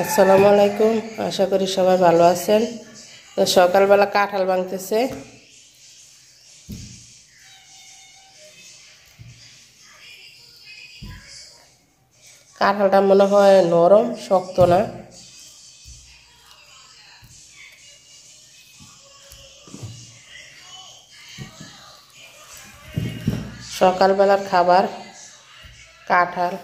আসসালামু আলাইকুম। আশা করি সবাই ভালো আছেন। তো সকালবেলা কাঁঠাল ভাঙতেছে। কাঁঠালটা মনে হয় নরম, শক্ত না। সকালবেলার খাবার কাঁঠাল।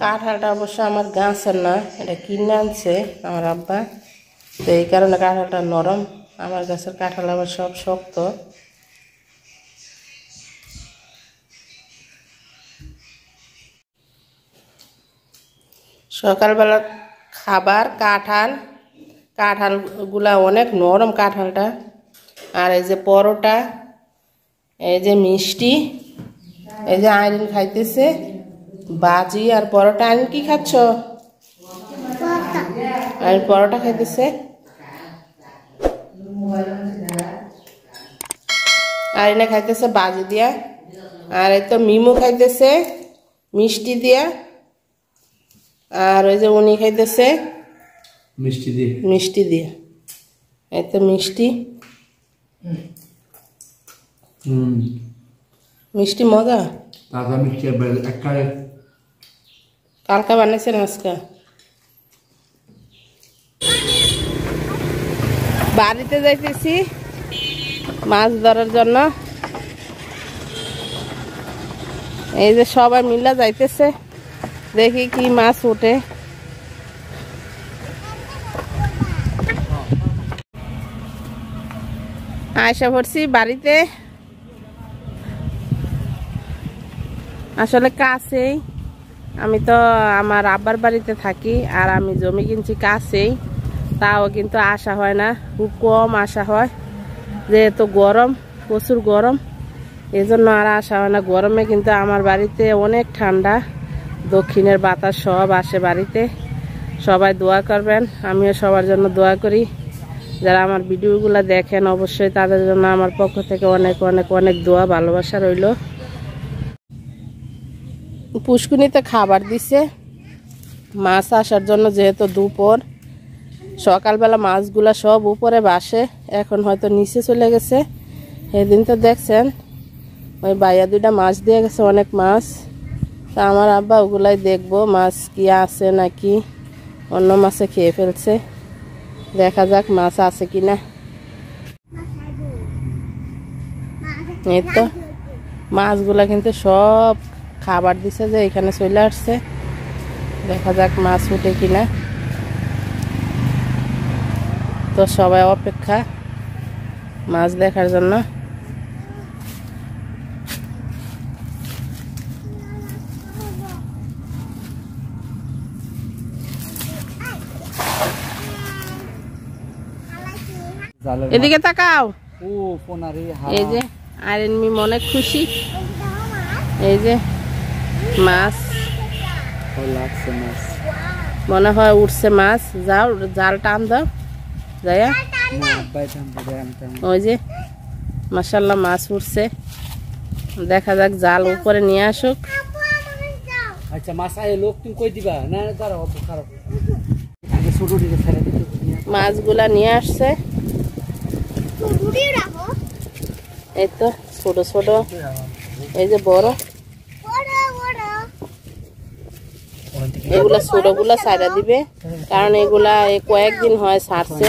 কাঁঠালটা অবশ্য আমার গাছের না, এটা কিনে আনছে আমার আব্বা। তো এই কারণে কাঁঠালটা নরম। আমার গাছের কাঁঠাল আবার সব শক্ত। সকালবেলা খাবার কাঁঠাল। কাঁঠালগুলা অনেক নরম কাঁঠালটা। আর এই যে পরোটা, এই যে মিষ্টি, এই যে আইরিন খাইতেছে বাজি আর পরোটা। আইরিন কি খাচ্ছ? আইরিন পরোটা খাইতেছে। আইরিনে খাইতেছে বাজি দিয়া। আর এই তো মিমু খাইতেছে মিষ্টি দিয়া। আর ওই যে উনি খাইতেছে মিষ্টি দিয়ে। এই তো মিষ্টি মিষ্টি মজা। কালকা বানাইছেন আজকে? বাড়িতে যাইতেছি মাছ ধরার জন্য। এই যে সবাই মিলে যাইতেছে, দেখি কি মাছ ওঠে। আয়সা পড়ছি বাড়িতে। আসলে কাছেই, আমি তো আমার আব্বার বাড়িতে থাকি আর আমি জমি কিনছি কাছেই। তাও কিন্তু আসা হয় না, খুব কম আসা হয়, যেহেতু গরম, প্রচুর গরম, এই জন্য আর আসা হয় না। গরমে কিন্তু আমার বাড়িতে অনেক ঠান্ডা, দক্ষিণের বাতাস সব আসে বাড়িতে। সবাই দোয়া করবেন, আমিও সবার জন্য দোয়া করি। যারা আমার ভিডিওগুলো দেখেন অবশ্যই তাদের জন্য আমার পক্ষ থেকে অনেক অনেক অনেক দোয়া ভালোবাসা রইল। পুষ্কুনিতে খাবার দিছে মাছ আসার জন্য, যেহেতু দুপুর। সকালবেলা মাছগুলা সব উপরে বাসে, এখন হয়তো নিচে চলে গেছে। সেদিন তো দেখছেন ওই বাইয়া দুইটা মাছ দিয়ে গেছে, অনেক মাছ। তা আমার আব্বা ওগুলাই দেখবো মাছ কি আছে নাকি অন্য মাছে খেয়ে ফেলছে। দেখা যাক মাছ আছে কিনা। এই তো মাছগুলা কিন্তু সব খাবার দিছে যে এখানে চলে আসছে। দেখা যাক মাছ উঠে কিনা। তো সবাই অপেক্ষা মাছ দেখার জন্য। এদিকে তাকাও। এই যে আইরিন মিম অনেক খুশি। এই যে মাছ মনে হয় উঠছে মাছ। যাও জাল টান দাও যাইয়া। ওই যে মাশাআল্লাহ মাছ উঠছে। দেখা যাক জাল উপরে নিয়ে আসুক। আচ্ছা মাছ আয় লোক তুমি কই দিবা না? দাঁড়াও খারাপ মাছগুলা নিয়ে আসছে। এই তো ছোট ছোট, এই যে বড়, এগুলা ছোট গুলা ছাড়া দিবে, কারণ এগুলা কয়েকদিন হয় ছাড়ছে।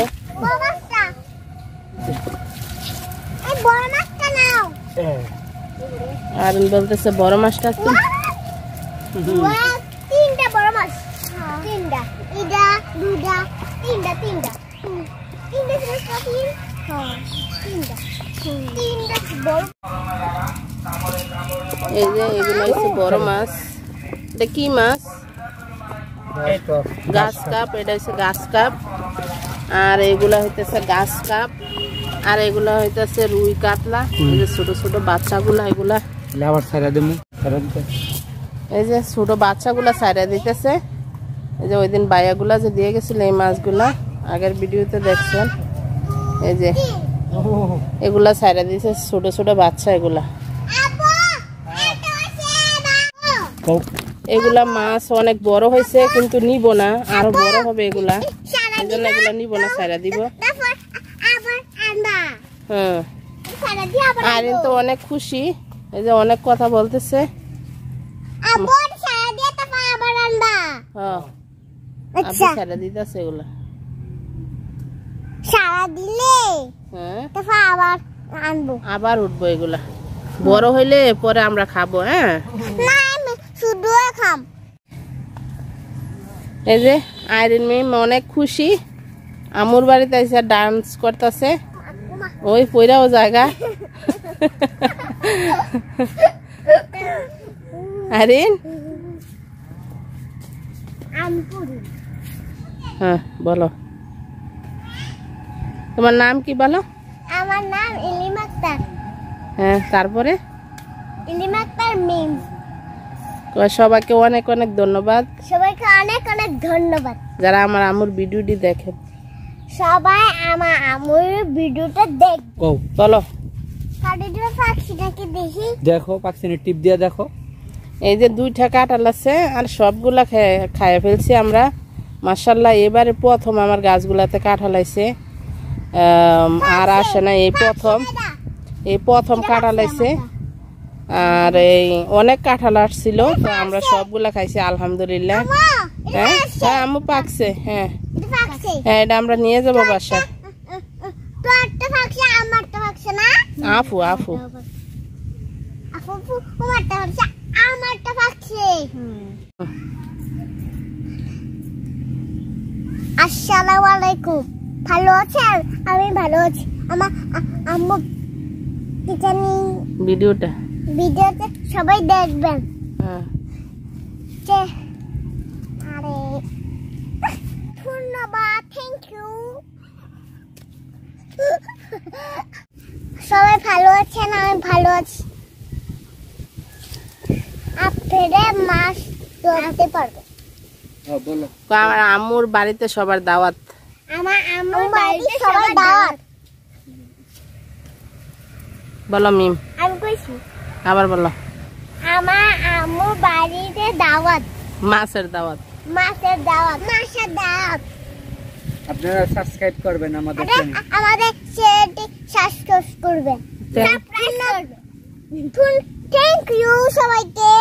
আর বলতেছে বড় মাছটা আছে। এই যে এগুলো হচ্ছে বড় মাছ। এটা কি মাছ? গাছ কাপ। এটা হচ্ছে গাছ কাপ। আর এগুলা হইতেছে গাছ কাপ। আর এগুলা হইতেছে রুই কাতলা। এই যে ছোট ছোট বাচ্চাগুলা, এগুলা এই যে ছোট বাচ্চাগুলা ছাইড়া দিতেছে। এই যে ওই দিন বাইয়াগুলা যে দিয়ে গেছিল এই মাছগুলা। আগের ভিডিওতে দেখছেন এই যে এগুলা ছাইরা দিয়েছে ছোট ছোট বাচ্চা এগুলা এগুলা মাছ অনেক বড় হয়েছে কিন্তু নিব না আরো বড় হবে এগুলা এই জন্য এগুলা নিব না ছাইরা দিব হ্যাঁ আরিন তো অনেক খুশি এই যে অনেক কথা বলতেছে ছাইরা দিতেছে এগুলা সারা দিলে হ্যাঁ আবার আনবো আবার উঠবো এগুলা বড় হইলে পরে আমরা খাবো হ্যাঁ না আমি শুধু খাম এই যে আইরিন মিম অনেক খুশি আমুর বাড়িতে এসে ডান্স করতেছে ওই পয়রাও জায়গা আইরিন হ্যাঁ বলো তোমার নাম কি বলো আমার নাম ইলিমা আক্তার হ্যাঁ তারপরে ইলিমা আক্তার মিম সবাইকে অনেক অনেক ধন্যবাদ সবাইকে অনেক অনেক ধন্যবাদ যারা আমার আমুর ভিডিওটি দেখে সবাই আমার আমুর ভিডিওটা দেখ বলো কাটিটা পাখি নাকি দেখি দেখো পাখির টিপ দিয়ে দেখো এই যে 2টা কাঁঠাল আছে আর সবগুলা খাইয়ে ফেলছি আমরা মাশাআল্লাহ এবারে প্রথম আমার গাছগুলাতে কাঁঠাল আইছে আর আসে না এই প্রথম কাঁঠাল আইছে আর এই অনেক কাঁঠাল আসছিল তো আমরা সবগুলা খাইছি আলহামদুলিল্লাহ হ্যাঁ হ্যাঁ আমু পাকছে হ্যাঁ হ্যাঁ এটা আমরা নিয়ে যাবো বাসায় তোরটা পাকছে আমারটা পাকছে না আফু আফু আপু তোমারটা পাকছে আমারটা পাকছে আসসালামু আলাইকুম ভালো আছেন আমি ভালো আছি আমার আম্মু কি জানি ভিডিওতে সবাই দেখবেন হ্যাঁ আরে ধন্যবাদ থ্যাংক ইউ সবাই ভালো আছেন আমি ভালো আছি আপনারা মাছ ধরতে পারবেন হ্যাঁ বলো আমার আম্মুর বাড়িতে সবার দাওয়াত আমার আম্মুর বাড়িতে সবার দাওয়াত বলো মিম আমি কইছি আবার বলো আমার আম্মুর বাড়িতে দাওয়াত মাছের দাওয়াত মাছের দাওয়াত আপনারা সাবস্ক্রাইব করবেন আমাদের চ্যানেল আমাদের চ্যানেলটি সাবস্ক্রাইব করবেন থ্যাংক ইউ সবাইকে